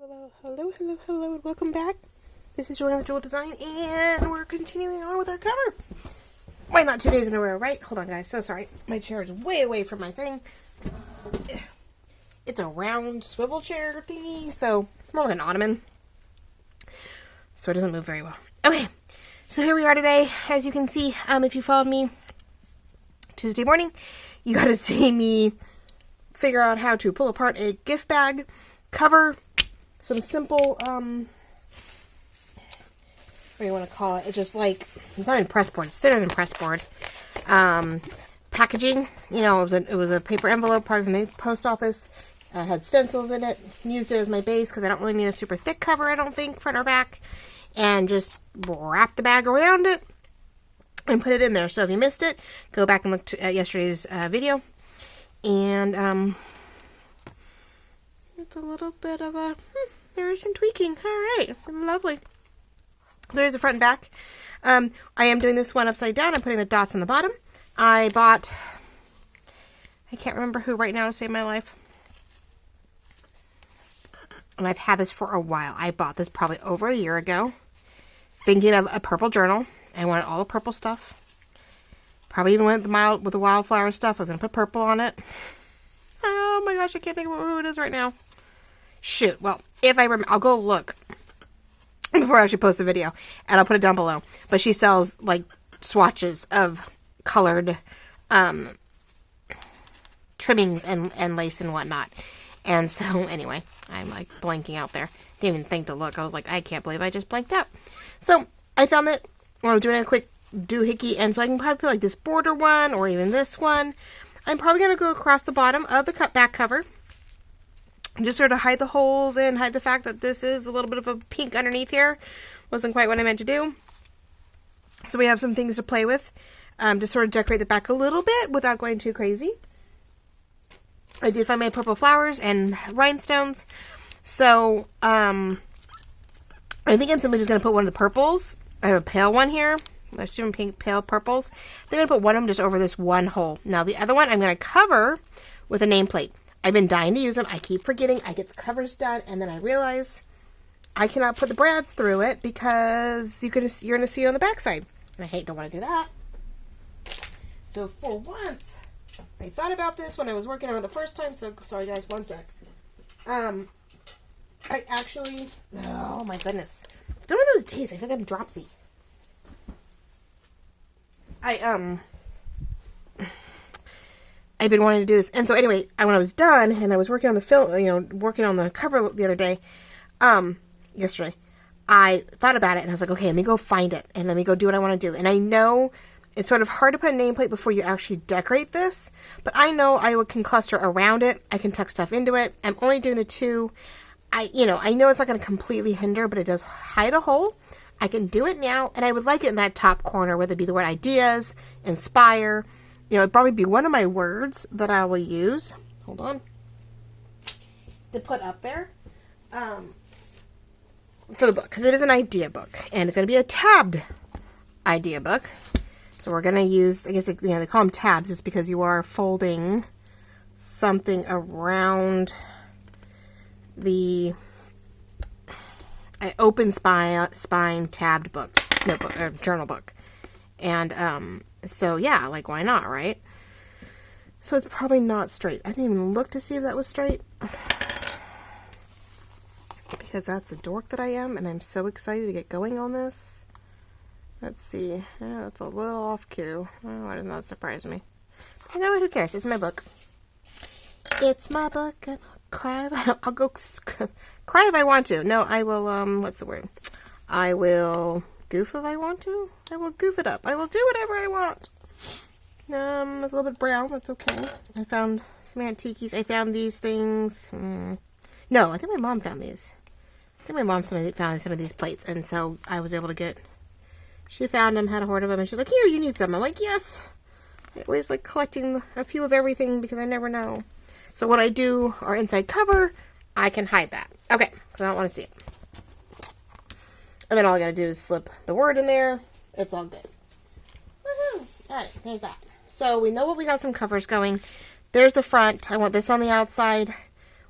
Hello, and welcome back. This is Juliana Jewel Design, and we're continuing on with our cover. Why not 2 days in a row, right? Hold on, guys. So sorry. My chair is way away from my thing. It's a round swivel chair thingy, so more like an ottoman. So it doesn't move very well. Okay, so here we are today. As you can see, if you followed me Tuesday morning, you got to see me figure out how to pull apart a gift bag cover. Some simple, what do you want to call it? It's just like, it's not in press board, it's thinner than press board. Packaging, you know, it was a paper envelope, probably from the post office. Had stencils in it. Used it as my base because I don't really need a super thick cover, I don't think, front or back. And just wrap the bag around it and put it in there. So if you missed it, go back and look at yesterday's video. And, it's a little bit of a, there is some tweaking. Alright, lovely. There's the front and back. I am doing this one upside down. I'm putting the dots on the bottom. I bought, I can't remember who right now to save my life. And I've had this for a while. I bought this probably over a year ago. Thinking of a purple journal. I wanted all the purple stuff. Probably even went with the wildflower stuff. I was going to put purple on it. Oh my gosh, I can't think of who it is right now. Shoot, well, if I remember, I'll go look before I actually post the video, and I'll put it down below. But she sells, like, swatches of colored trimmings and lace and whatnot. And so, anyway, I'm, like, blanking out there. Didn't even think to look. I was like, I can't believe I just blanked out. So, I found it when I was doing a quick doohickey, and so I can probably put, like, this border one, or even this one. I'm probably going to go across the bottom of the back cover. Just sort of hide the holes and hide the fact that this is a little bit of a pink underneath here. Wasn't quite what I meant to do. So we have some things to play with. To sort of decorate the back a little bit without going too crazy. I did find my purple flowers and rhinestones. So, I think I'm simply just going to put one of the purples. I have a pale one here. There's two pink, pale purples. I'm going to put one of them just over this one hole. Now, the other one I'm going to cover with a nameplate. I've been dying to use them. I keep forgetting. I get the covers done, and then I realize I cannot put the brads through it because you're going to see it on the backside. And I don't want to do that. So for once, I thought about this when I was working on it the first time. So sorry, guys. One sec. I actually. Oh my goodness. It's been one of those days. I feel like I'm dropsy. I've been wanting to do this. And so anyway, when I was done and I was working on the film, working on the cover the other day, yesterday, I thought about it and I was like, okay, let me go find it and let me go do what I want to do. And I know it's sort of hard to put a nameplate before you actually decorate this, but I know I can cluster around it. I can tuck stuff into it. I'm only doing the two. I know it's not going to completely hinder, but it does hide a hole. I can do it now, and I would like it in that top corner, whether it be the word ideas, inspire. It'd probably be one of my words that I will use. Hold on. To put up there. For the book. Because it is an idea book. And it's going to be a tabbed idea book. So we're going to use, I guess, they call them tabs. It's because you are folding something around the open spine tabbed book. Notebook, or journal book. And, so yeah, like why not, right? So it's probably not straight. I didn't even look to see if that was straight. Because that's the dork that I am, and I'm so excited to get going on this. Let's see. Yeah, that's a little off cue. Oh, why does that surprise me? You know what, who cares? It's my book. It's my book, and I'll go cry if I want to. No, I will, what's the word? I will goof if I want to. I will goof it up. I will do whatever I want. It's a little bit brown. That's okay. I found some antiques. I found these things. No, I think my mom found these. I think my mom found some of these plates, and so I was able to get. She found them, had a hoard of them, and she's like, "Here, you need some." I'm like, "Yes." I always like collecting a few of everything because I never know. So what I do, our inside cover, I can hide that. Okay, because I don't want to see it. And then all I gotta do is slip the word in there. It's all good. Woohoo! Alright, there's that. So we know what we got some covers going. There's the front. I want this on the outside.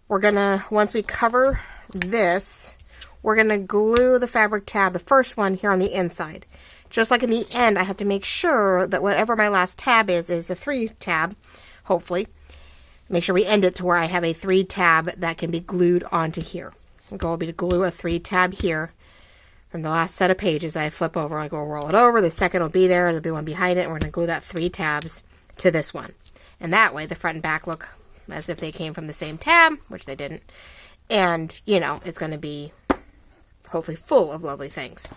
We're gonna, once we cover this, we're going to glue the fabric tab, the first one, here on the inside. Just like in the end, I have to make sure that whatever my last tab is a 3 tab, hopefully. Make sure we end it to where I have a 3 tab that can be glued onto here. The goal will be to glue a 3 tab here from the last set of pages I flip over. I go roll it over, the second will be there, there'll be one behind it, and we're going to glue that 3 tabs to this one. And that way the front and back look as if they came from the same tab, which they didn't. And, you know, it's going to be hopefully full of lovely things.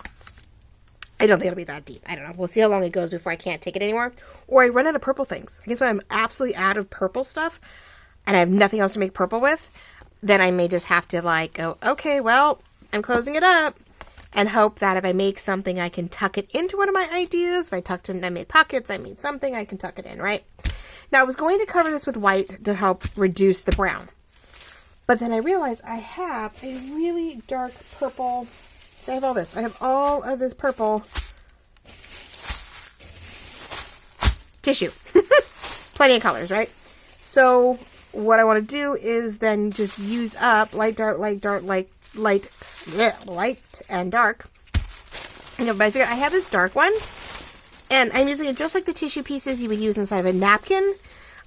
I don't think it'll be that deep. I don't know. We'll see how long it goes before I can't take it anymore. Or I run out of purple things. I guess when I'm absolutely out of purple stuff and I have nothing else to make purple with, then I may just have to like go, okay, well, I'm closing it up, and hope that if I make something, I can tuck it into one of my ideas. If I made pockets, I made something, I can tuck it in, right? Now, I was going to cover this with white to help reduce the brown. But then I realized I have a really dark purple. So I have all this. I have all of this purple tissue. Plenty of colors, right? So what I want to do is then just use up light, dark, light, dark, light, and dark. You know, but I figured I have this dark one, and I'm using it just like the tissue pieces you would use inside of a napkin.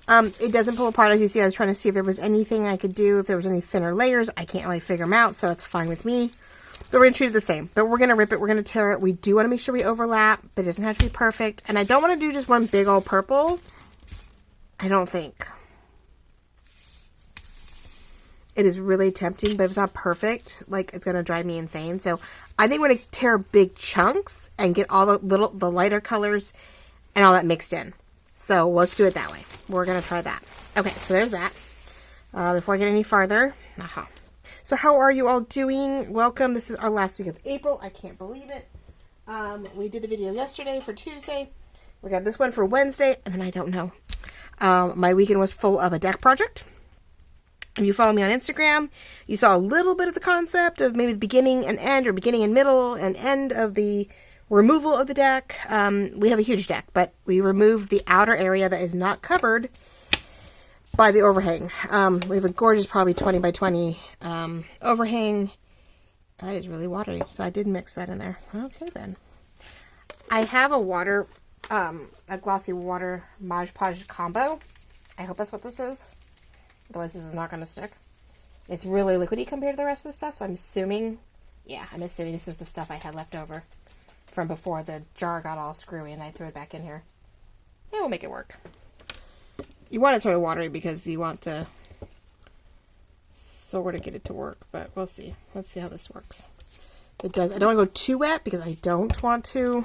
It doesn't pull apart, as you see. I was trying to see if there was anything I could do, if there was any thinner layers. I can't really figure them out, so it's fine with me. But we're going to treat it the same. But we're going to rip it. We're going to tear it. We do want to make sure we overlap, but it doesn't have to be perfect. And I don't want to do just one big old purple. I don't think. It is really tempting, but if it's not perfect, like, it's going to drive me insane. So I think we're going to tear big chunks and get all the lighter colors and all that mixed in. So let's do it that way. We're going to try that. Okay, so there's that. Before I get any farther. So how are you all doing? Welcome. This is our last week of April. I can't believe it. We did the video yesterday for Tuesday. We got this one for Wednesday, and then I don't know. My weekend was full of a deck project. If you follow me on Instagram, you saw a little bit of the concept of maybe the beginning and end, or beginning and middle and end of the removal of the deck. We have a huge deck, but we removed the outer area that is not covered by the overhang. We have a gorgeous, probably 20 by 20 overhang. That is really watery, so I did mix that in there. Okay, then. I have a glossy water Mod Podge combo. I hope that's what this is. Otherwise, this is not going to stick. It's really liquidy compared to the rest of the stuff, so I'm assuming this is the stuff I had left over from before the jar got all screwy and I threw it back in here. Yeah, we'll make it work. You want it sort of watery because you want to sort of get it to work, but we'll see. Let's see how this works. It does. I don't want to go too wet because I don't want to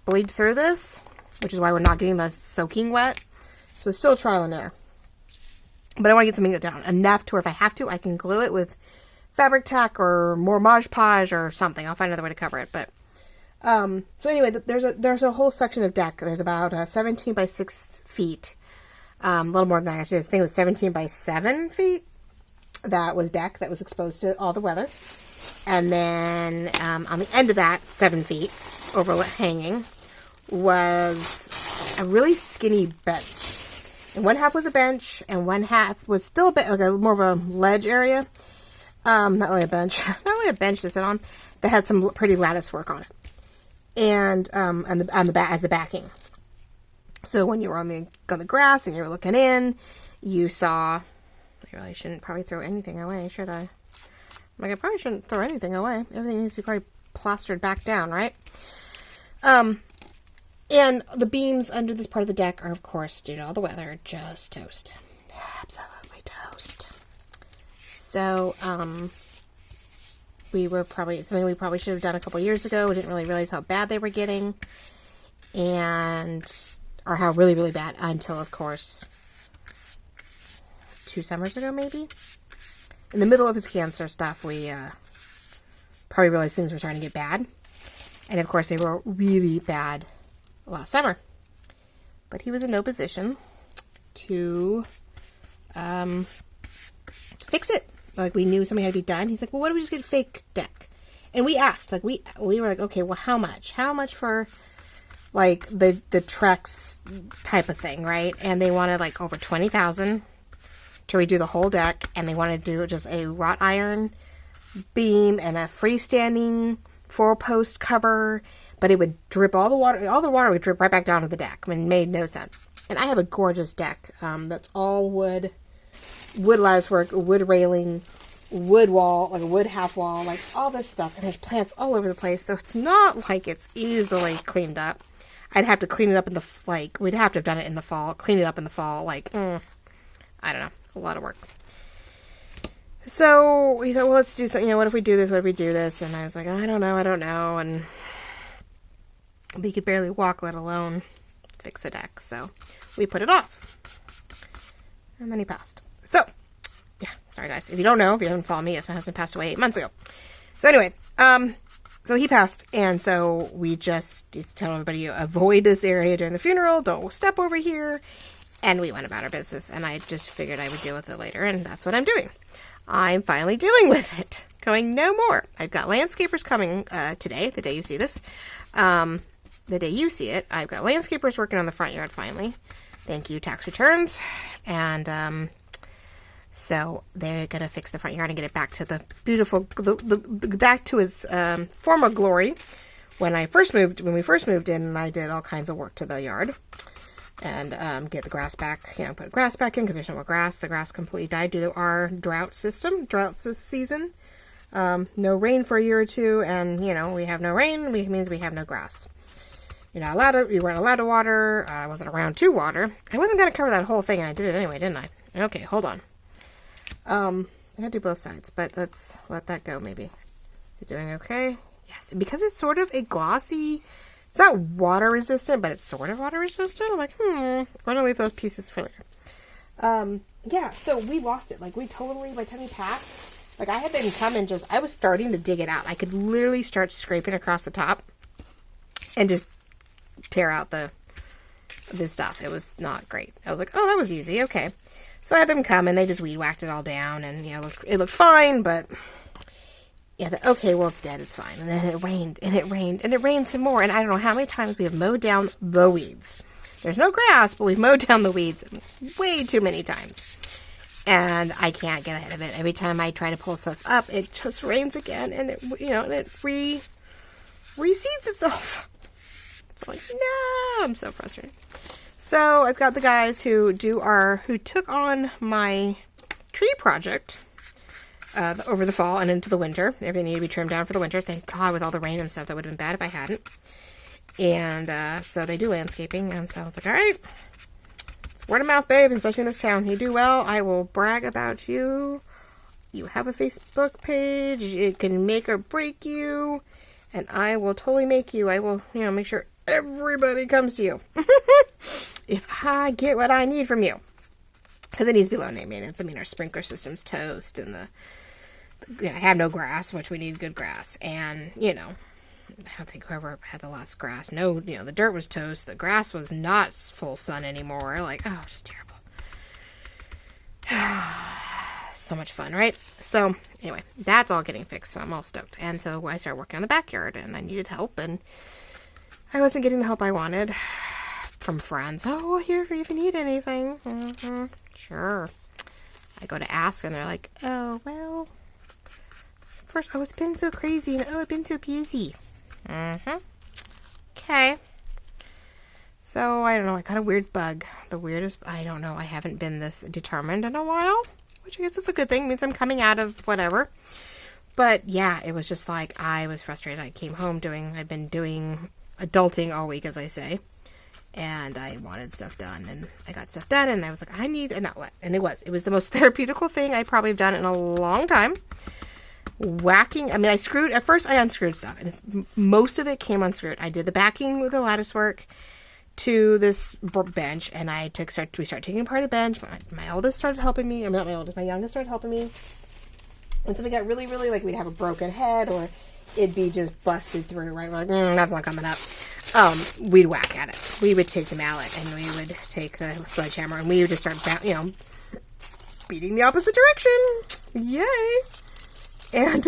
bleed through this, which is why we're not getting the soaking wet. So it's still trial and error. But I want to get something down enough to where if I have to, I can glue it with fabric tack or more Mod Podge or something. I'll find another way to cover it. But so anyway, there's a whole section of deck. There's about 17 by 6 feet. A little more than that. Actually, I think it was 17 by 7 feet. That was deck that was exposed to all the weather. And then on the end of that, 7 feet overhanging, was a really skinny bench. And one half was a bench, and one half was still a bit like more of a ledge area. Not really a bench, not really a bench to sit on. That had some pretty lattice work on it, and on the back as the backing. So when you were on the grass and you were looking in, you saw. I really shouldn't probably throw anything away, should I? Like, I probably shouldn't throw anything away. Everything needs to be probably plastered back down, right? And the beams under this part of the deck are, of course, due to all the weather, just toast. Absolutely toast. So, we were probably, something we probably should have done a couple years ago. We didn't really realize how bad they were getting. Or how really, really bad until, of course, 2 summers ago, maybe? In the middle of his cancer stuff, we probably realized things were starting to get bad. And, of course, they were really bad last summer. But he was in no position to fix it. Like, we knew something had to be done. He's like, well, what if we just get a fake deck? And we asked, like, we were like, okay, well, how much? How much for, like, the Trex type of thing, right? And they wanted, like, over $20,000 to redo the whole deck. And they wanted to do just a wrought iron beam and a freestanding 4-post cover, but it would drip all the water would drip right back down to the deck. I mean, it made no sense. And I have a gorgeous deck that's all wood latticework, wood railing, wood wall, like a wood half wall, like all this stuff. And there's plants all over the place, so it's not like it's easily cleaned up. I'd have to clean it up in the, we'd have to have done it in the fall, clean it up in the fall, I don't know, a lot of work. So we thought, well, let's do something, what if we do this, what if we do this? And I was like, I don't know, and we could barely walk, let alone fix a deck, so we put it off. And then he passed. So, yeah, sorry guys, if you don't know, if you haven't followed me, yes, my husband passed away 8 months ago. So anyway, so he passed, and so we just tell everybody, avoid this area during the funeral, don't step over here, and we went about our business, and I just figured I would deal with it later, and that's what I'm doing. I'm finally dealing with it. Going no more. I've got landscapers coming today, the day you see this. The day you see it, I've got landscapers working on the front yard finally. Thank you, tax returns. And so they're going to fix the front yard and get it back to the beautiful, back to its former glory. When we first moved in, I did all kinds of work to the yard. And get the grass back, put grass back in because there's no more grass. The grass completely died due to our drought this season. No rain for a year or two, and, we have no rain, which means we have no grass. We weren't allowed to water. I wasn't around to water. I wasn't going to cover that whole thing, and I did it anyway, didn't I? Okay, hold on. I gotta do both sides, but let's let that go, maybe. You doing okay? Yes, because it's sort of a glossy... It's not water resistant, but it's sort of water resistant. I'm like, I'm going to leave those pieces for later. Yeah, so we lost it. We totally, by the time he passed, I had them come and I was starting to dig it out. I could literally start scraping across the top and just tear out this stuff. It was not great. I was like, oh, that was easy. Okay. So I had them come and they just weed whacked it all down and, it looked fine, but... Yeah, okay, well, it's dead, it's fine. And then it rained, and it rained, and it rained some more. And I don't know how many times we have mowed down the weeds. There's no grass, but we've mowed down the weeds way too many times. And I can't get ahead of it. Every time I try to pull stuff up, it just rains again, and it, and it reseeds itself. It's like, no, I'm so frustrated. So I've got the guys who took on my tree project. Over the fall and into the winter. Everything needed to be trimmed down for the winter. Thank God, with all the rain and stuff, that would have been bad if I hadn't. And so they do landscaping, and so it's like, all right, it's word of mouth, babe, especially in this town. You do well, I will brag about you. You have a Facebook page. It can make or break you, and I will totally make you. I will, make sure everybody comes to you if I get what I need from you. Because it needs to be low maintenance. I mean, our sprinkler system's toast, and I have no grass, which we need good grass. And, I don't think whoever had the last grass. No, the dirt was toast. The grass was not full sun anymore. Just terrible. So much fun, right? So, anyway, that's all getting fixed, so I'm all stoked. And so I started working on the backyard, and I needed help, and I wasn't getting the help I wanted from friends. Oh, here if you need anything. Mm-hmm. Sure. I go to ask, and they're like, oh, well... First, it's been so crazy, and I've been so busy. Okay. So, I don't know, I got a weird bug. The weirdest, I don't know, I haven't been this determined in a while, which I guess is a good thing. It means I'm coming out of whatever. But, yeah, it was just I was frustrated. I came home I'd been doing adulting all week, as I say. And I wanted stuff done, and I got stuff done, and I was like, I need an outlet. And it was the most therapeutical thing I probably have done in a long time. At first I unscrewed stuff, and most of it came unscrewed. I did the backing with the lattice work to this bench, and we started taking apart the bench. My oldest started helping me. Not my oldest, my youngest started helping me. And so we got really, really, we'd have a broken head, or it'd be just busted through, right? We're like, that's not coming up. We'd whack at it. We would take the mallet, and we would take the sledgehammer, and we would just start, beating the opposite direction. Yay! And,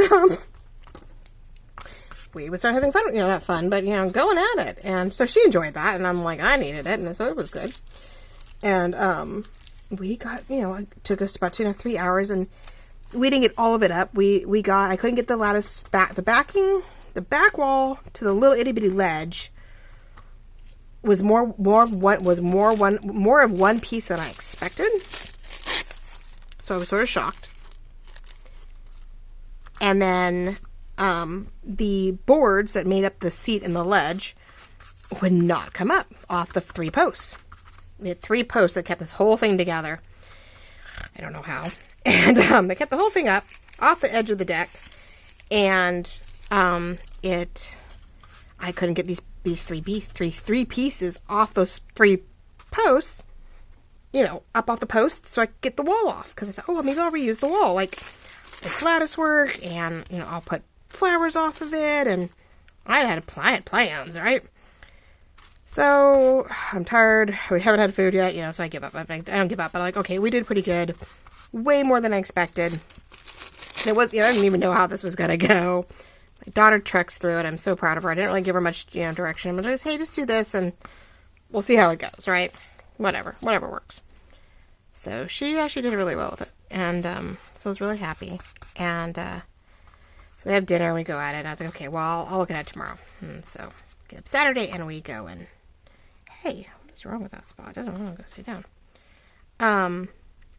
we would start having fun, not fun, but, going at it. And so she enjoyed that, and I'm like, I needed it, and so it was good. And, we got, it took us about 2.5 to 3 hours, and we didn't get all of it up. I couldn't get the lattice back, the back wall to the little itty bitty ledge was more of one piece than I expected. So I was sort of shocked. And then the boards that made up the seat and the ledge would not come up off the 3 posts. We had 3 posts that kept this whole thing together. I don't know how. And they kept the whole thing up off the edge of the deck. And I couldn't get these three pieces off those 3 posts, up off the posts so I could get the wall off. Because I thought, oh, maybe I'll reuse the wall. Like, it's lattice work, and, I'll put flowers off of it, and I had plans, right? So, I'm tired. We haven't had food yet, so I give up. I don't give up, but I'm like, okay, we did pretty good. Way more than I expected. It was, I didn't even know how this was going to go. My daughter treks through it. I'm so proud of her. I didn't really give her much, direction. But I just, hey, just do this, and we'll see how it goes, right? Whatever works. So, she actually did really well with it. And, so I was really happy. And, so we have dinner, and we go at it. And I was like, okay, well, I'll look at it tomorrow. And so, get up Saturday, and we go, and hey, what is wrong with that spot? It doesn't want to go straight down.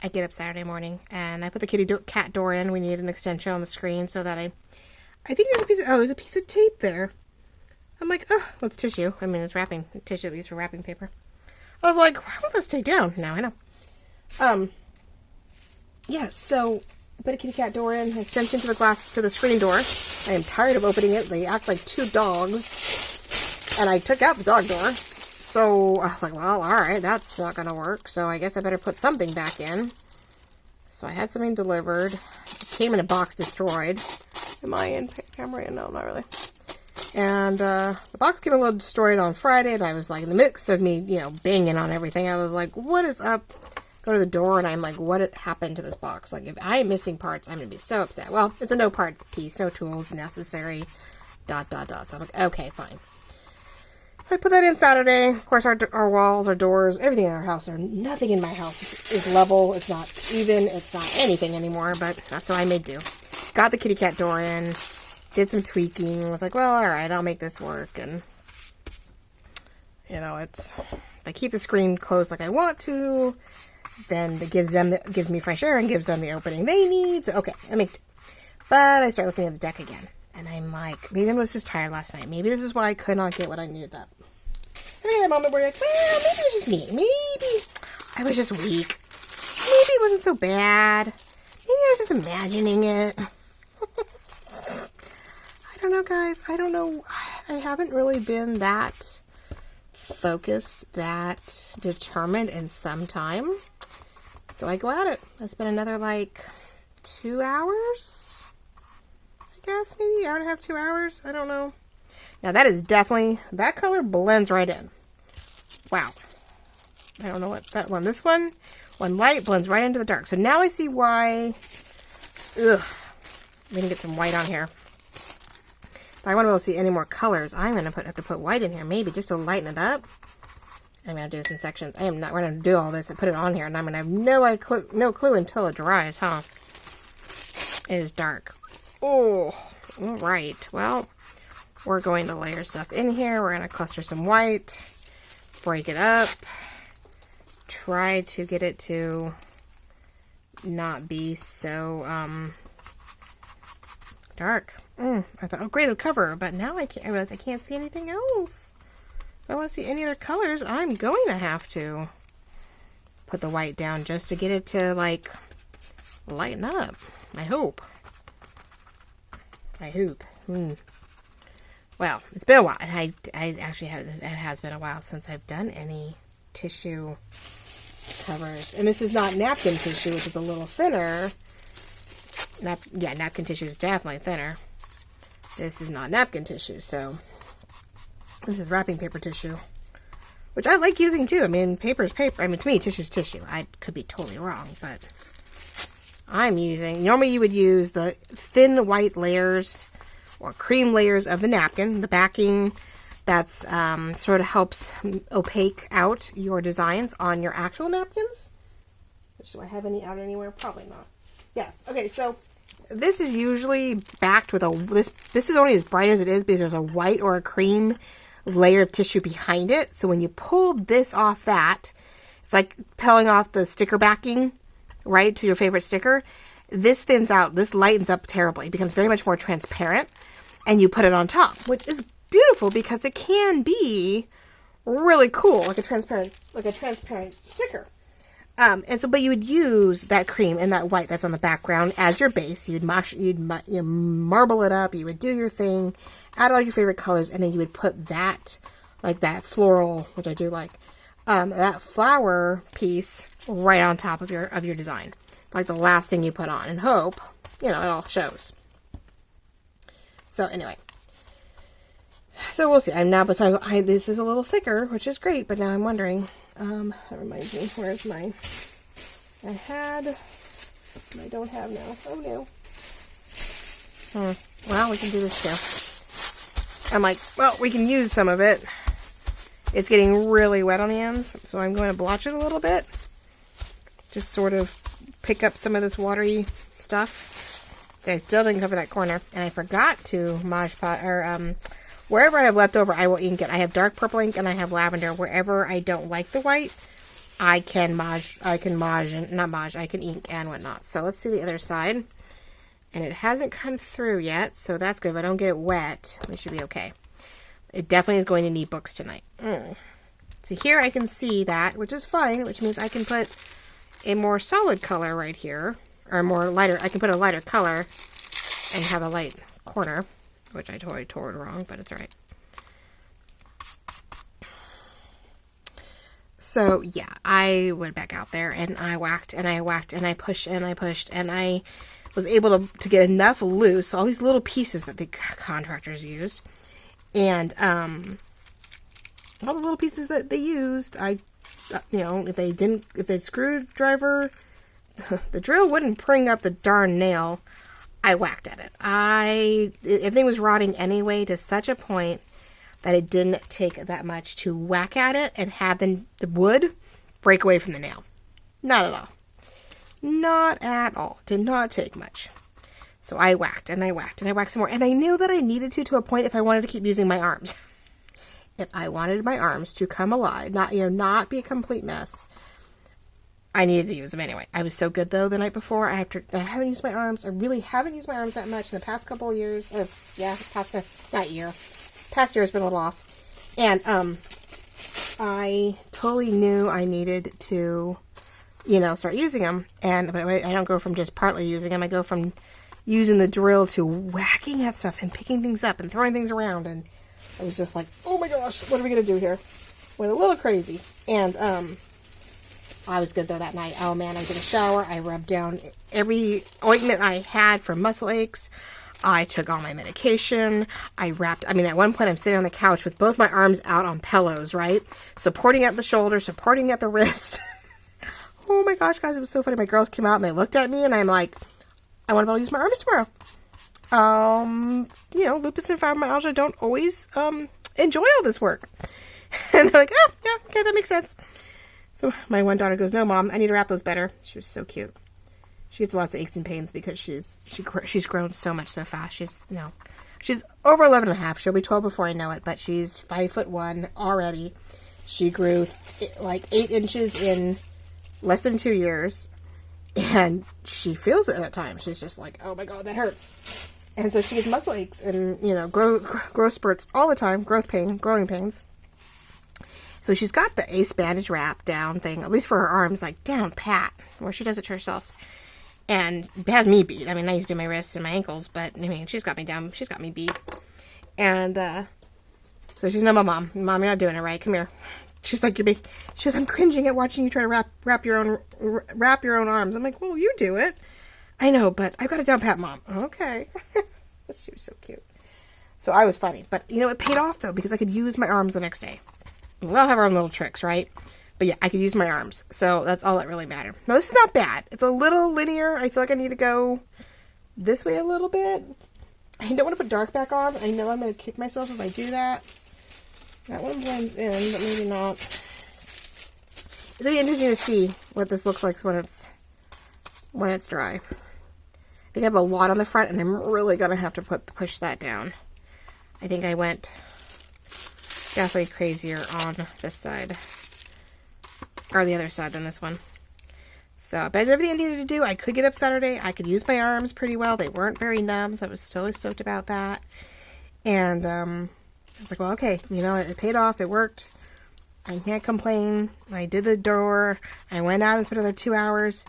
I get up Saturday morning, and I put the cat door in. We needed an extension on the screen so that I think there's a piece of tape there. I'm like, oh, well, it's tissue. I mean, it's wrapping tissue used for wrapping paper. I was like, why won't this stay down? Now I know. Yeah, so I put a kitty cat door in, extension to the screen door. I am tired of opening it. They act like 2 dogs. And I took out the dog door. So I was like, well, alright, that's not going to work. So I guess I better put something back in. So I had something delivered. It came in a box destroyed. Am I in camera? No, not really. And the box came a little destroyed on Friday. And I was like, in the mix of me, banging on everything, I was like, what is up? Go to the door, and I'm like, what happened to this box? Like, if I'm missing parts, I'm going to be so upset. Well, it's a no parts piece, no tools necessary, ... So I'm like, okay, fine. So I put that in Saturday. Of course, our walls, our doors, everything in our house, nothing in my house is level. It's not even. It's not anything anymore, but that's what I made do. Got the kitty cat door in, did some tweaking, was like, well, alright, I'll make this work, and, if I keep the screen closed like I want to, then it gives me fresh air and gives them the opening they need. So, okay, but I start looking at the deck again, and I'm like, maybe I was just tired last night. Maybe this is why I could not get what I needed up. And I had a moment where you're like, well, maybe it was just me. Maybe I was just weak. Maybe it wasn't so bad. Maybe I was just imagining it. I don't know, guys. I don't know. I haven't really been that focused, that determined in some time. So I go at it. I spend another 2 hours, I guess, maybe hour and a half, 2 hours. I don't know. Now that is definitely, that color blends right in. Wow. I don't know what that one, this one light blends right into the dark. So now I see why, ugh, I'm going to get some white on here. If I want to be able to see any more colors, I'm going to have to put white in here, maybe just to lighten it up. I'm going to do some sections. I am not going to do all this and put it on here, and I'm going to have no clue until it dries, huh? It is dark. Oh, all right. Well, we're going to layer stuff in here. We're going to cluster some white, break it up, try to get it to not be so dark. I thought, oh great, it'll cover, but now I realize I can't see anything else. If I want to see any other colors, I'm going to have to put the white down just to get it to lighten up. I hope. Well, it's been a while. I actually it has been a while since I've done any tissue covers. And this is not napkin tissue, which is a little thinner. Napkin tissue is definitely thinner. This is not napkin tissue, so this is wrapping paper tissue, which I like using too. I mean, paper is paper. I mean, to me, tissue is tissue. I could be totally wrong, but I'm using, normally you would use the thin white layers or cream layers of the napkin, the backing that's sort of helps opaque out your designs on your actual napkins. Do I have any out anywhere? Probably not. Yes. Okay, so this is usually backed with this is only as bright as it is because there's a white or a cream layer of tissue behind it. So when you pull this off that, it's like peeling off the sticker backing, right, to your favorite sticker. This thins out, this lightens up terribly. It becomes very much more transparent, and you put it on top, which is beautiful because it can be really cool, like a transparent sticker. And so, but you would use that cream and that white that's on the background as your base. You'd marble it up. You would do your thing, add all your favorite colors, and then you would put that, like that floral, which I do like, that flower piece right on top of your design, like the last thing you put on, and hope, it all shows. So anyway, so we'll see. This is a little thicker, which is great, but now I'm wondering. That reminds me, where's mine? I don't have now. Oh no. Well, we can do this too. I'm like, well, we can use some of it. It's getting really wet on the ends, so I'm going to blotch it a little bit. Just sort of pick up some of this watery stuff. I still didn't cover that corner, and I forgot to Mod Podge, or wherever I have left over, I will ink it. I have dark purple ink and I have lavender. Wherever I don't like the white, I can ink and whatnot. So let's see the other side. And it hasn't come through yet, so that's good. If I don't get it wet, we should be okay. It definitely is going to need books tonight. So here I can see that, which is fine, which means I can put a more solid color right here, or I can put a lighter color and have a light corner. Which I totally tore it wrong, but it's alright. So, yeah, I went back out there, and I whacked, and I whacked, and I pushed, and I pushed, and I was able to get enough loose, all these little pieces that the contractors used, and all the little pieces that they used, if the screwdriver, the drill wouldn't bring up the darn nail, I whacked at it. Everything was rotting anyway to such a point that it didn't take that much to whack at it and have the wood break away from the nail. Not at all. Not at all. Did not take much. So I whacked and I whacked and I whacked some more. And I knew that I needed to a point if I wanted to keep using my arms. If I wanted my arms to come alive, not be a complete mess, I needed to use them anyway. I was so good, though, the night before. I haven't used my arms. I really haven't used my arms that much in the past couple of years. Past year has been a little off. And I totally knew I needed to, start using them. But I don't go from just partly using them. I go from using the drill to whacking at stuff and picking things up and throwing things around. And I was just like, oh my gosh, what are we going to do here? Went a little crazy. And I was good though that night. Oh man, I did a shower. I rubbed down every ointment I had for muscle aches. I took all my medication. At one point I'm sitting on the couch with both my arms out on pillows, right? Supporting at the shoulder, supporting at the wrist. Oh my gosh, guys, it was so funny. My girls came out and they looked at me and I'm like, I want to be able to use my arms tomorrow. Lupus and fibromyalgia don't always enjoy all this work. And they're like, oh, yeah, okay, that makes sense. So my one daughter goes, no, Mom, I need to wrap those better. She was so cute. She gets lots of aches and pains because she's grown so much so fast. She's over 11 and a half. She'll be 12 before I know it, but she's 5'1" already. She grew like 8 inches in less than 2 years, and she feels it at times. She's just like, oh my God, that hurts. And so she gets muscle aches and, growth spurts all the time, growing pains. So she's got the ace bandage wrap down thing, at least for her arms, like down pat, where she does it to herself. And it has me beat. I used to do my wrists and my ankles, but, she's got me down. She's got me beat. And, so she's, no, Mom, you're not doing it right. Come here. She's like, she goes, I'm cringing at watching you try to wrap your own arms. I'm like, well, you do it. I know, but I've got it down pat, Mom. Okay. She was so cute. So I was funny. But, it paid off, though, because I could use my arms the next day. We all have our own little tricks, right? But yeah, I could use my arms. So that's all that really mattered. Now, this is not bad. It's a little linear. I feel like I need to go this way a little bit. I don't want to put dark back on. I know I'm going to kick myself if I do that. That one blends in, but maybe not. It'll be interesting to see what this looks like when it's dry. think I have a lot on the front, and I'm really going to have to push that down. I think I went definitely crazier on this side, or the other side than this one. So I did everything I needed to do. I could get up Saturday. I could use my arms pretty well. They weren't very numb, so I was totally stoked about that. And I was like, well, okay, you know, it paid off. It worked. I can't complain. I did the door. I went out and spent another 2 hours.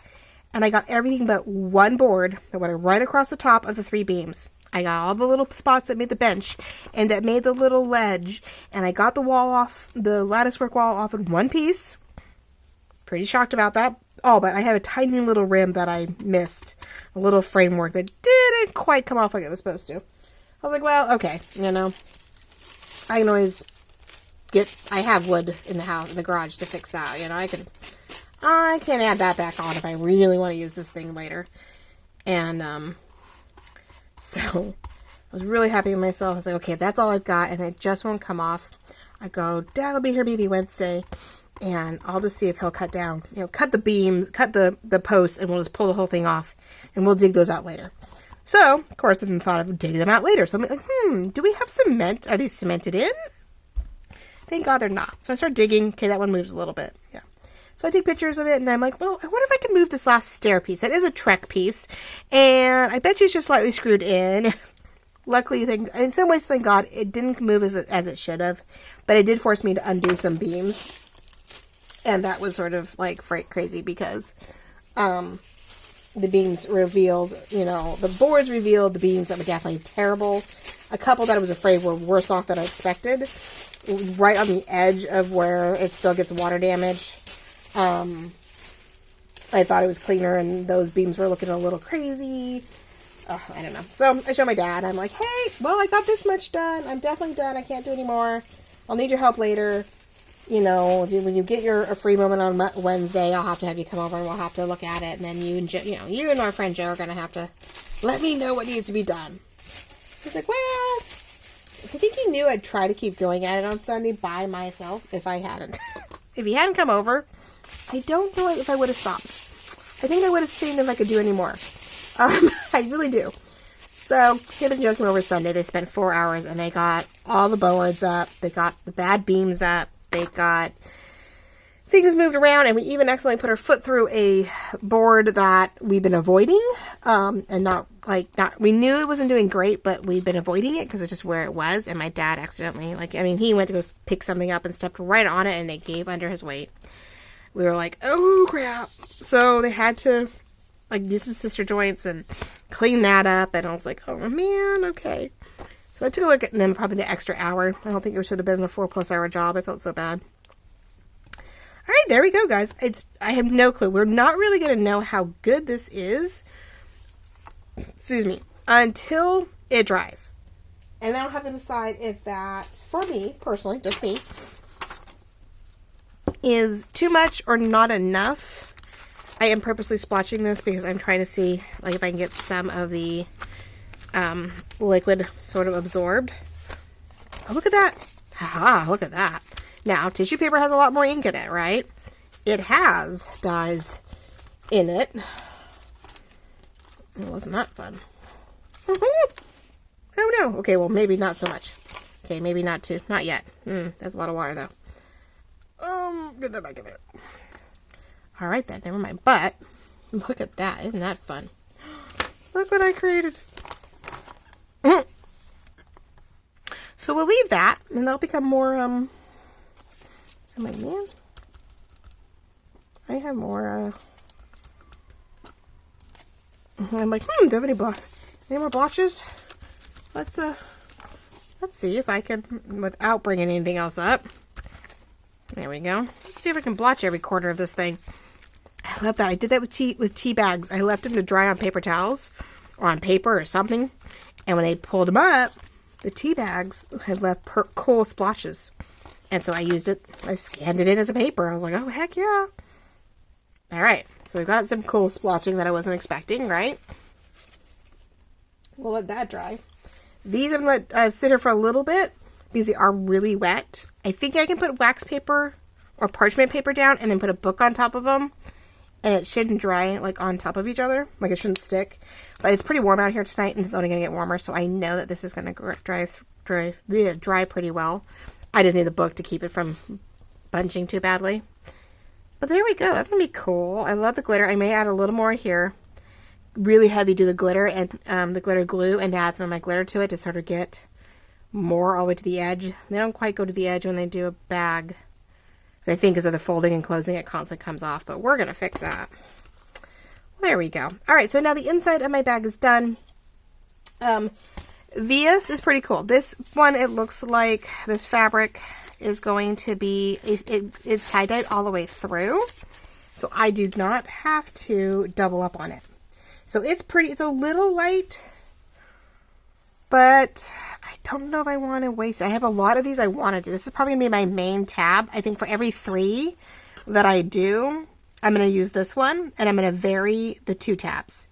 And I got everything but one board that went right across the top of the 3 beams. I got all the little spots that made the bench and that made the little ledge. And I got the wall off, the latticework wall off in one piece. Pretty shocked about that. Oh, but I had a tiny little rim that I missed. A little framework that didn't quite come off like it was supposed to. I was like, well, okay, you know. I can always I have wood in the house, in the garage to fix that. You know, I can add that back on if I really want to use this thing later. And, so I was really happy with myself. I was like, okay, that's all I've got, and it just won't come off. I go, Dad will be here maybe Wednesday, and I'll just see if he'll cut down, you know, cut the beams, cut the posts, and we'll just pull the whole thing off, and we'll dig those out later. So, of course, I didn't thought of digging them out later. So I'm like, do we have cement? Are these cemented in? Thank God they're not. So I start digging. Okay, that one moves a little bit. Yeah. So I take pictures of it, and I'm like, well, I wonder if I can move this last stair piece. That is a Trek piece, and I bet you it's just slightly screwed in. Luckily, in some ways, thank God, it didn't move as it should have, but it did force me to undo some beams, and that was sort of, like, crazy because the beams revealed, you know, the boards revealed the beams that were definitely terrible. A couple that I was afraid were worse off than I expected, right on the edge of where it still gets water damage. I thought it was cleaner, and those beams were looking a little crazy. I don't know. So I show my dad. I'm like, hey, well, I got this much done. I'm definitely done. I can't do any more. I'll need your help later. You know, when you get a free moment on Wednesday, I'll have to have you come over, and we'll have to look at it. And then you and our friend Joe are going to have to let me know what needs to be done. He's like, well, I think he knew I'd try to keep going at it on Sunday by myself if I hadn't. If he hadn't come over, I don't know if I would have stopped. I think I would have seen if I could do any more. I really do. So, him and Joe came over Sunday. They spent 4 hours, and they got all the boards up. They got the bad beams up. They got things moved around, and we even accidentally put our foot through a board that we've been avoiding. We knew it wasn't doing great, but we've been avoiding it because it's just where it was. And my dad accidentally, he went to go pick something up and stepped right on it, and it gave under his weight. We were like, oh crap. So they had to do some sister joints and clean that up. And I was like, oh man, okay. So I took a look at them, probably the extra hour. I don't think it should have been a 4+ hour job. I felt so bad. All right, there we go, guys. I have no clue. We're not really going to know how good this is, excuse me, until it dries. And then I'll have to decide if that, for me, personally, just me, is too much or not enough. I am purposely splotching this because I'm trying to see if I can get some of the liquid sort of absorbed. Oh, look at that. Haha, look at that. Now, tissue paper has a lot more ink in it, right? It has dyes in it. It wasn't that fun. Oh no. Okay, well, maybe not so much. Okay, maybe not yet. That's a lot of water, though. Get that back in there. Alright then, never mind. But, look at that. Isn't that fun? Look what I created. So we'll leave that, and that'll become more, I'm like, man, I have more, I'm like, do I have any more blotches? Let's see if I can, without bringing anything else up. There we go. Let's see if I can blotch every corner of this thing. I love that. I did that with tea bags. I left them to dry on paper towels or on paper or something. And when they pulled them up, the tea bags had left cool splotches. And so I used it. I scanned it in as a paper. I was like, oh, heck yeah. All right. So we've got some cool splotching that I wasn't expecting, right? We'll let that dry. These I'm going to sit here for a little bit because they are really wet. I think I can put wax paper or parchment paper down and then put a book on top of them and it shouldn't dry like on top of each other. Like it shouldn't stick. But it's pretty warm out here tonight, and it's only going to get warmer, so I know that this is going to dry pretty well. I just need the book to keep it from bunching too badly. But there we go. That's going to be cool. I love the glitter. I may add a little more here. Really heavy do the glitter and the glitter glue, and add some of my glitter to it to sort of get more all the way to the edge. They don't quite go to the edge when they do a bag. I think as of the folding and closing, it constantly comes off, but we're going to fix that. There we go. All right, so now the inside of my bag is done. This is pretty cool. This one, it looks like this fabric is going to be, it's tie-dyed all the way through, so I do not have to double up on it. So it's pretty, it's a little light, but I don't know if I want to waste it. I have a lot of these I want to do. This is probably going to be my main tab. I think for every 3 that I do, I'm going to use this one, and I'm going to vary the 2 tabs.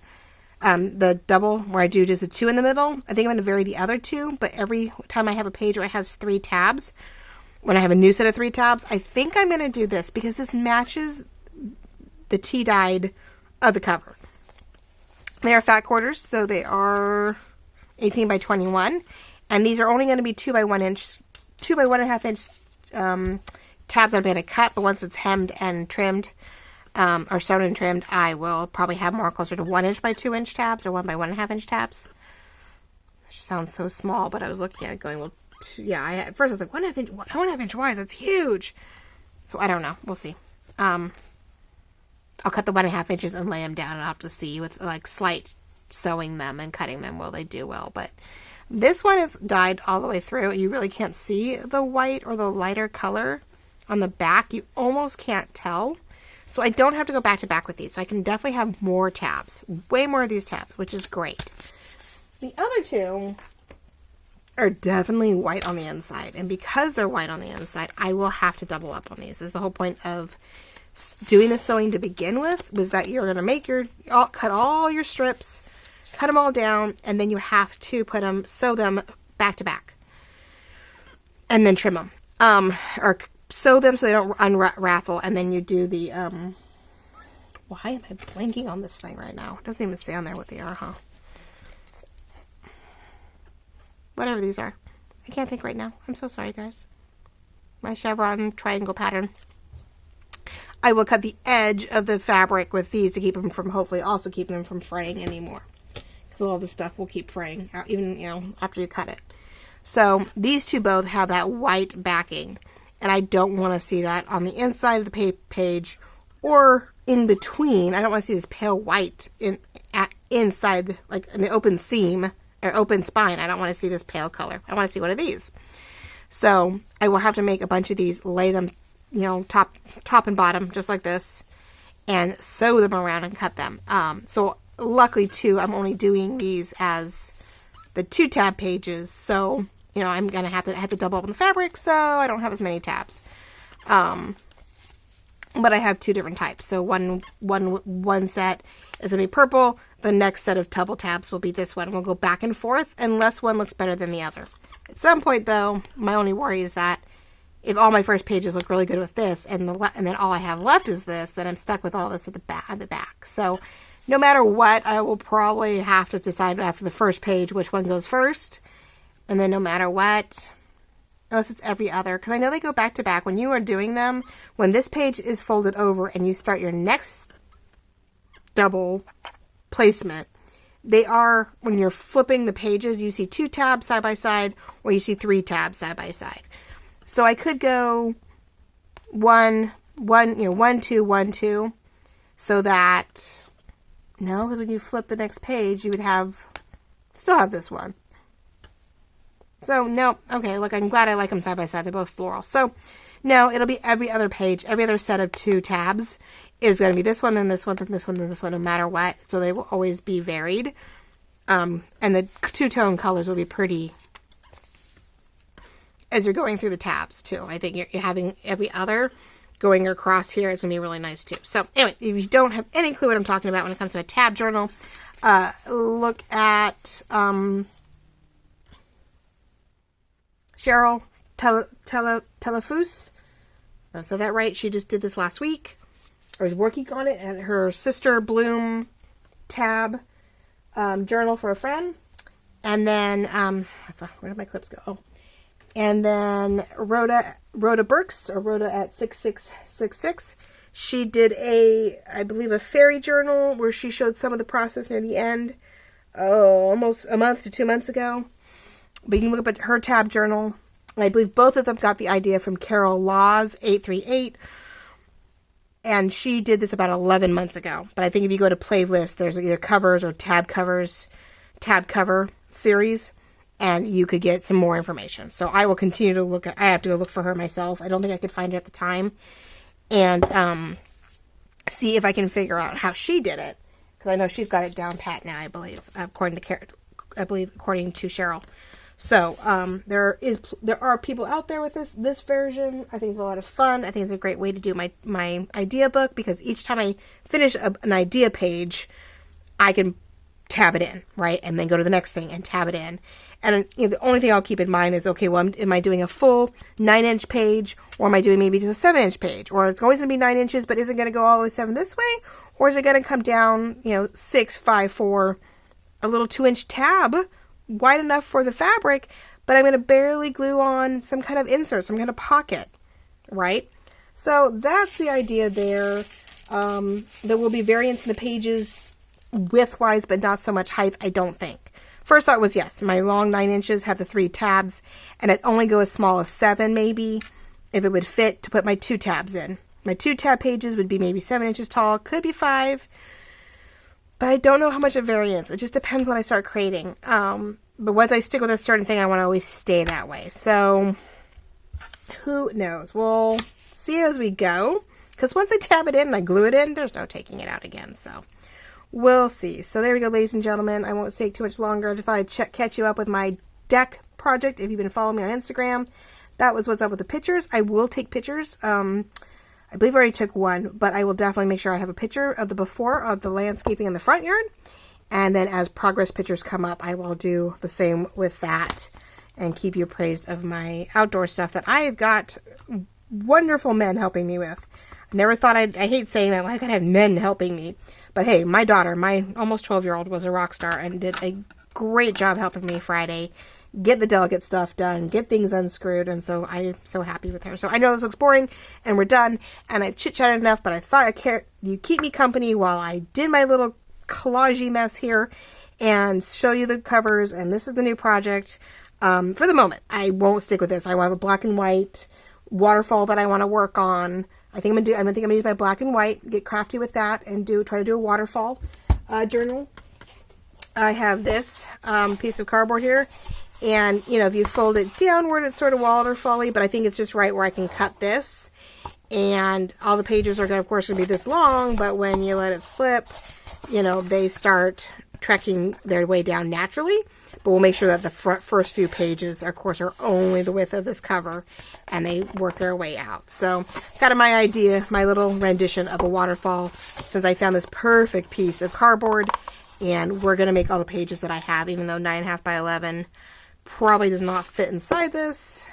The double, where I do just the 2 in the middle, I think I'm going to vary the other 2, but every time I have a page where it has 3 tabs, when I have a new set of 3 tabs, I think I'm going to do this, because this matches the tea-dyed of the cover. They are fat quarters, so they are 18 by 21, and these are only going to be 2 by 1 inch, 2 by 1.5 inch tabs I'm going to cut, but once it's hemmed and trimmed, or sewn and trimmed, I will probably have more closer to 1 inch by 2 inch tabs, or 1 by 1.5 inch tabs. Which sounds so small, but I was looking at it going, well, yeah, at first I was like, 1.5 inch wide, that's huge. So I don't know, we'll see. I'll cut the 1.5 inches and lay them down, and I'll have to see with like slight sewing them and cutting them will they do well. But this one is dyed all the way through. You really can't see the white or the lighter color on the back. You almost can't tell. So I don't have to go back to back with these. So I can definitely have more tabs. Way more of these tabs, which is great. The other 2 are definitely white on the inside. And because they're white on the inside, I will have to double up on these. This is the whole point of doing the sewing to begin with, was that you're going to make cut all your strips, cut them all down, and then you have to sew them back to back. And then trim them. Or sew them so they don't unravel, and then you do the, why am I blanking on this thing right now? It doesn't even say on there what they are, huh? Whatever these are. I can't think right now. I'm so sorry, guys. My chevron triangle pattern. I will cut the edge of the fabric with these to keep them from, hopefully also keeping them from fraying anymore. Because all this stuff will keep fraying, even, after you cut it. So, these 2 both have that white backing. And I don't want to see that on the inside of the page or in between. I don't want to see this pale white inside, like in the open seam or open spine. I don't want to see this pale color. I want to see one of these. So I will have to make a bunch of these, lay them, top and bottom, just like this, and sew them around and cut them. So luckily too, I'm only doing these as the 2 tab pages. So I'm going to have to double up on the fabric, so I don't have as many tabs. But I have 2 different types. So one set is going to be purple. The next set of double tabs will be this one. We'll go back and forth unless one looks better than the other. At some point, though, my only worry is that if all my first pages look really good with this, and then all I have left is this, then I'm stuck with all this at the back. So no matter what, I will probably have to decide after the first page which one goes first. And then no matter what, unless it's every other, because I know they go back to back. When you are doing them, when this page is folded over and you start your next double placement, they are, when you're flipping the pages, you see 2 tabs side by side, or you see 3 tabs side by side. So I could go 1, 2, 1, 2, so that, no, because when you flip the next page, you would still have this one. So, no, okay, look, I'm glad I like them side by side. They're both floral. So, no, it'll be every other page, every other set of 2 tabs is going to be this one, then this one, then this one, then this one, no matter what. So they will always be varied. And the 2-tone colors will be pretty as you're going through the tabs, too. I think you're having every other going across here. It's going to be really nice, too. So, anyway, if you don't have any clue what I'm talking about when it comes to a tab journal, look at Cheryl Tallafuss. I said that right. She just did this last week. I was working on it at her Sister Bloom tab journal for a friend. And then, where did my clips go? Oh. And then Rhoda Burks, or Rhoda at 6666, she did I believe a fairy journal where she showed some of the process near the end. Almost a month to 2 months ago. But you can look up at her tab journal. And I believe both of them got the idea from Carol Laws 838. And she did this about 11 months ago. But I think if you go to playlist, there's either covers or tab cover series, and you could get some more information. So I will continue to look I have to go look for her myself. I don't think I could find it at the time. And see if I can figure out how she did it. Because I know she's got it down pat now, I believe, according to Cheryl. So there are people out there with this version. I think it's a lot of fun. I think it's a great way to do my idea book, because each time I finish an idea page, I can tab it in, right? And then go to the next thing and tab it in. And the only thing I'll keep in mind is, okay, well, am I doing a full 9-inch page, or am I doing maybe just a 7-inch page? Or it's always going to be 9 inches, but is it going to go all the way 7 this way? Or is it going to come down, 6, 5, 4, a little 2-inch tab, wide enough for the fabric, but I'm going to barely glue on some kind of insert, some kind of pocket, right? So that's the idea there. There will be variants in the pages width-wise, but not so much height, I don't think. First thought was, yes, my long 9 inches have the 3 tabs, and I'd only go as small as 7 maybe, if it would fit to put my 2 tabs in. My 2 tab pages would be maybe 7 inches tall, could be 5, but I don't know how much of variance. It just depends when I start creating. But once I stick with a certain thing, I want to always stay that way. So who knows? We'll see as we go, because once I tab it in and I glue it in, there's no taking it out again. So we'll see. So there we go, ladies and gentlemen. I won't take too much longer. I just thought I'd catch you up with my deck project. If you've been following me on Instagram, that was what's up with the pictures. I will take pictures. I believe I already took one, but I will definitely make sure I have a picture of the before of the landscaping in the front yard. And then as progress pictures come up, I will do the same with that and keep you appraised of my outdoor stuff that I have got wonderful men helping me with. I never thought I hate saying that, well, I gotta have men helping me. But hey, my daughter, my almost 12-year-old, was a rock star and did a great job helping me Friday get the delicate stuff done, get things unscrewed, and so I'm so happy with her. So I know this looks boring, and we're done, and I chit-chatted enough, but I thought you keep me company while I did my little collage mess here, and show you the covers, and this is the new project. For the moment, I won't stick with this. I will have a black and white waterfall that I want to work on. I think I'm gonna use my black and white, get crafty with that, and try to do a waterfall journal. I have this piece of cardboard here, and if you fold it downward, it's sort of waterfally, but I think it's just right where I can cut this. And all the pages are, of course, going to be this long, but when you let it slip, they start trekking their way down naturally. But we'll make sure that the first few pages, of course, are only the width of this cover, and they work their way out. So, kind of my idea, my little rendition of a waterfall, since I found this perfect piece of cardboard, and we're going to make all the pages that I have, even though 9.5 by 11 probably does not fit inside this.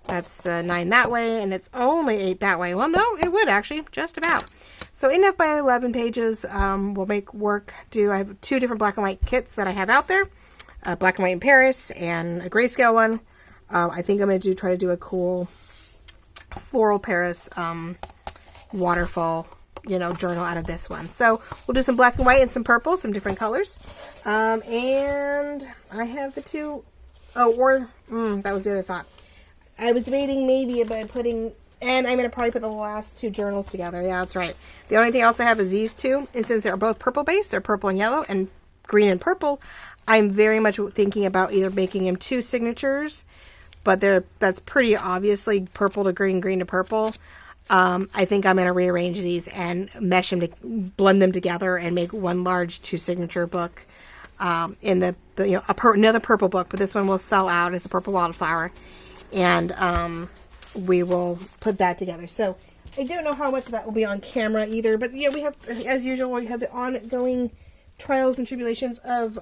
That's 9 that way, and it's only 8 that way. Well, no, it would actually, just about. So 8.5 by 11 pages will make work do. I have 2 different black and white kits that I have out there. Black and white in Paris and a grayscale one. I think I'm going to try to do a cool floral Paris waterfall, journal out of this one. So we'll do some black and white and some purple, some different colors. And I have the 2. Oh, that was the other thought. I was debating maybe about putting, and I'm going to probably put the last 2 journals together. Yeah, that's right. The only thing else I have is these 2. And since they're both purple based, they're purple and yellow and green and purple, I'm very much thinking about either making them 2 signatures, but that's pretty obviously purple to green, green to purple. I think I'm going to rearrange these and mesh them, blend them together and make one large 2 signature book. In another purple book, but this one will sell out as a purple wildflower, and we will put that together. So I don't know how much of that will be on camera either, but we have, as usual, we have the ongoing trials and tribulations of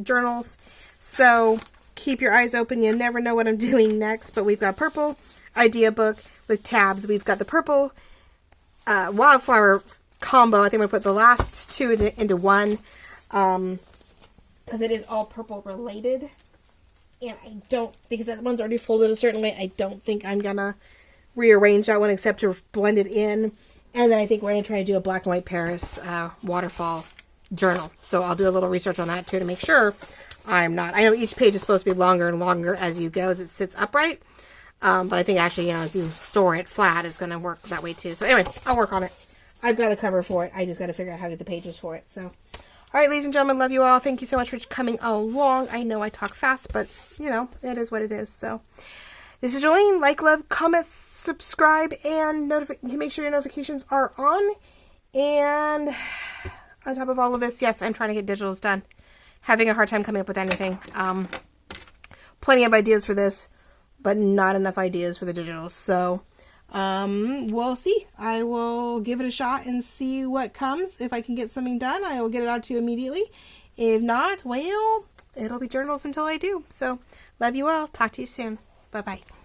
journals. So keep your eyes open. You never know what I'm doing next, but we've got purple idea book with tabs. We've got the purple wildflower combo. I think I'm going to put the last two into one. Because it is all purple related. And I don't, because that one's already folded a certain way, I don't think I'm going to rearrange that one except to blend it in. And then I think we're going to try to do a black and white Paris waterfall journal. So I'll do a little research on that too to make sure I'm not. I know each page is supposed to be longer and longer as you go as it sits upright. But I think actually, you know, as you store it flat, it's going to work that way too. So anyway, I'll work on it. I've got a cover for it. I just got to figure out how to do the pages for it. So, all right, ladies and gentlemen, love you all. Thank you so much for coming along. I know I talk fast, but, you know, it is what it is. So, this is Jolene. Like, love, comment, subscribe, and make sure your notifications are on. And on top of all of this, yes, I'm trying to get digitals done. Having a hard time coming up with anything. Plenty of ideas for this, but not enough ideas for the digitals. So, we'll see. I will give it a shot and see what comes. If I can get something done, I will get it out to you immediately. If not, well, it'll be journals until I do. So, love you all. Talk to you soon. Bye-bye.